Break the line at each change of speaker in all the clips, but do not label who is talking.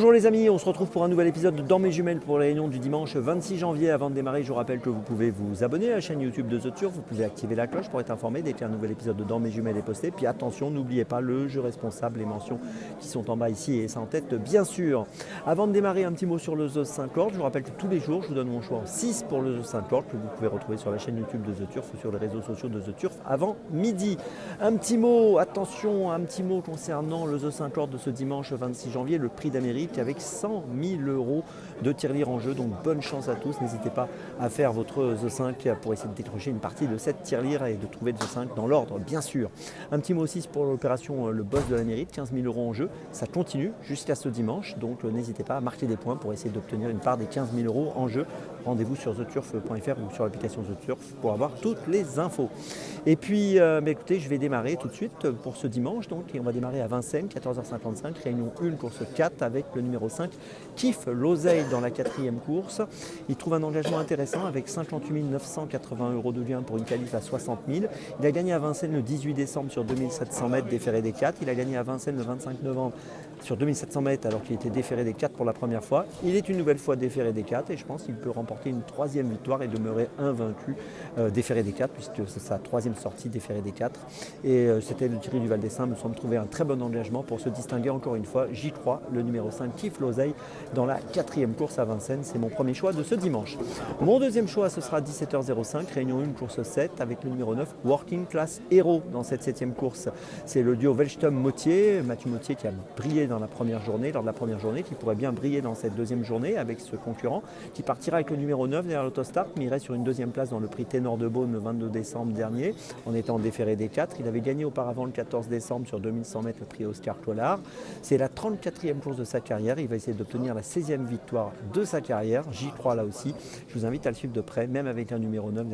Bonjour les amis, on se retrouve pour un nouvel épisode de Dans mes jumelles pour la réunion du dimanche 26 janvier. Avant de démarrer, je vous rappelle que vous pouvez vous abonner à la chaîne YouTube de The Turf, vous pouvez activer la cloche pour être informé dès qu'un nouvel épisode de Dans mes jumelles est posté. Puis attention, n'oubliez pas le jeu responsable, les mentions qui sont en bas ici et ça en tête bien sûr. Avant de démarrer, un petit mot sur le The 5 cordes. Je vous rappelle que tous les jours, je vous donne mon choix en 6 pour le The 5 cordes que vous pouvez retrouver sur la chaîne YouTube de The Turf ou sur les réseaux sociaux de The Turf avant midi. Un petit mot, attention, un petit mot concernant le The 5 cordes de ce dimanche 26 janvier, le prix d'Amérique avec 100 000 € de tirelire en jeu, donc bonne chance à tous, n'hésitez pas à faire votre The 5 pour essayer de décrocher une partie de cette tirelire et de trouver le The 5 dans l'ordre bien sûr. Un petit mot aussi pour l'opération le boss de l'Amérique, 15 000 € en jeu, ça continue jusqu'à ce dimanche, donc n'hésitez pas à marquer des points pour essayer d'obtenir une part des 15 000 € en jeu. Rendez-vous sur theturf.fr ou sur l'application The Turf pour avoir toutes les infos. Et puis écoutez, je vais démarrer tout de suite pour ce dimanche, donc, et on va démarrer à Vincennes, 14h55, réunion 1, course 4 avec le numéro 5, Kiffe l'oseille dans la quatrième course. Il trouve un engagement intéressant avec 58 980 € de lien pour une qualif à 60 000. Il a gagné à Vincennes le 18 décembre sur 2700 mètres déféré des 4. Il a gagné à Vincennes le 25 novembre sur 2700 mètres alors qu'il était déféré des 4 pour la première fois. Il est une nouvelle fois déféré des 4 et je pense qu'il peut remporter une troisième victoire et demeurer invaincu déféré des 4 puisque c'est sa troisième sortie déféré des 4. Et c'était le Thierry du Val des Saints, me semble trouver un très bon engagement pour se distinguer encore une fois. J'y crois, le numéro 5 Kiffe l'oseille dans la quatrième course à Vincennes. C'est mon premier choix de ce dimanche. Mon deuxième choix, ce sera 17h05, réunion 1, course 7 avec le numéro 9 Working Class Hero dans cette septième course. C'est le duo Welstum-Mottier, Mathieu Mottier qui a brillé dans la première journée, lors de la première journée, qui pourrait bien briller dans cette deuxième journée avec ce concurrent qui partira avec le numéro 9 derrière l'autostart, mais il reste sur une deuxième place dans le prix Ténor de Beaune le 22 décembre dernier en étant déféré des 4. Il avait gagné auparavant le 14 décembre sur 2100 mètres le prix Oscar Collard. C'est la 34e course de sa carrière. Il va essayer d'obtenir la 16e victoire de sa carrière. J'y crois là aussi. Je vous invite à le suivre de près, même avec un numéro 9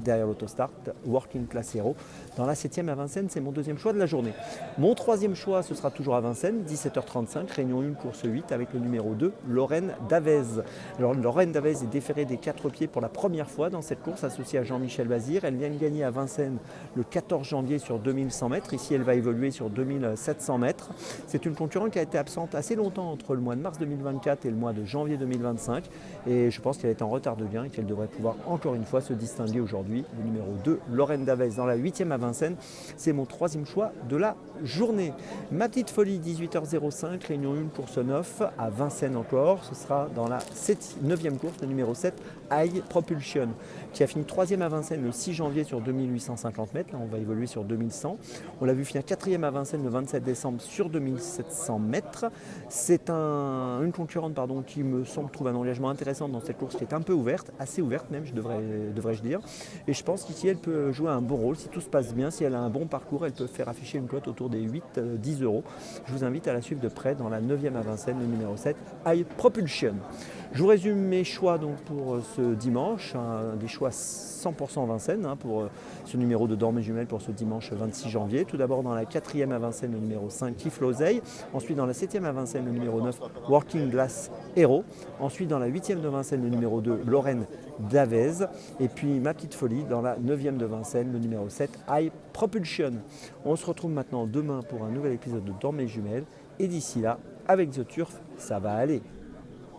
derrière l'autostart, Working Class Hero. Dans la 7e à Vincennes, c'est mon deuxième choix de la journée. Mon troisième choix, ce sera toujours à Vincennes, 17h35, réunion 1, course 8, avec le numéro 2, Lorraine Davez. Alors, Lorraine Davez est déférée des 4 pieds pour la première fois dans cette course, associée à Jean-Michel Bazir. Elle vient de gagner à Vincennes le 14 janvier sur 2100 mètres. Ici, elle va évoluer sur 2700 mètres. C'est une concurrente qui a été absente assez longtemps entre le mois de mars 2024 et le mois de janvier 2025. Et je pense qu'elle est en retard de gain et qu'elle devrait pouvoir encore une fois se distinguer aujourd'hui. Le numéro 2, Lorraine Davez, dans la 8e à Vincennes. C'est mon troisième choix de la journée. Ma petite folie, 18h05, réunion 1, course 9 à Vincennes encore. Ce sera dans la 9e course, le numéro 7, High Propulsion, qui a fini 3e à Vincennes le 6 janvier sur 2850 mètres. Là, on va évoluer sur 2100. On l'a vu finir 4e à Vincennes le 27 décembre sur 2700 mètres. C'est une concurrente qui me semble trouver un engagement intéressant dans cette course qui est un peu ouverte, assez ouverte même, devrais-je dire. Et je pense qu'ici, elle peut jouer un bon rôle. Si tout se passe bien, si elle a un bon parcours, elle peut faire afficher une cote autour des 8-10 €. Je vous invite à la suivre de près dans la 9e à Vincennes, le numéro 7, High Propulsion. Je vous résume mes choix donc, pour ce dimanche, des choix 100% Vincennes pour ce numéro de Dans mes jumelles pour ce dimanche 26 janvier. Tout d'abord dans la 4e à Vincennes, le numéro 5, Kiffe l'oseille. Ensuite dans la 7e à Vincennes, le numéro 9, Working Class Hero. Ensuite dans la 8e de Vincennes, le numéro 2, Lorraine Davez. Et puis ma petite folie dans la 9e de Vincennes, le numéro 7, High Propulsion. On se retrouve maintenant demain pour un nouvel épisode de Dans mes jumelles. Et d'ici là, avec The Turf, ça va aller.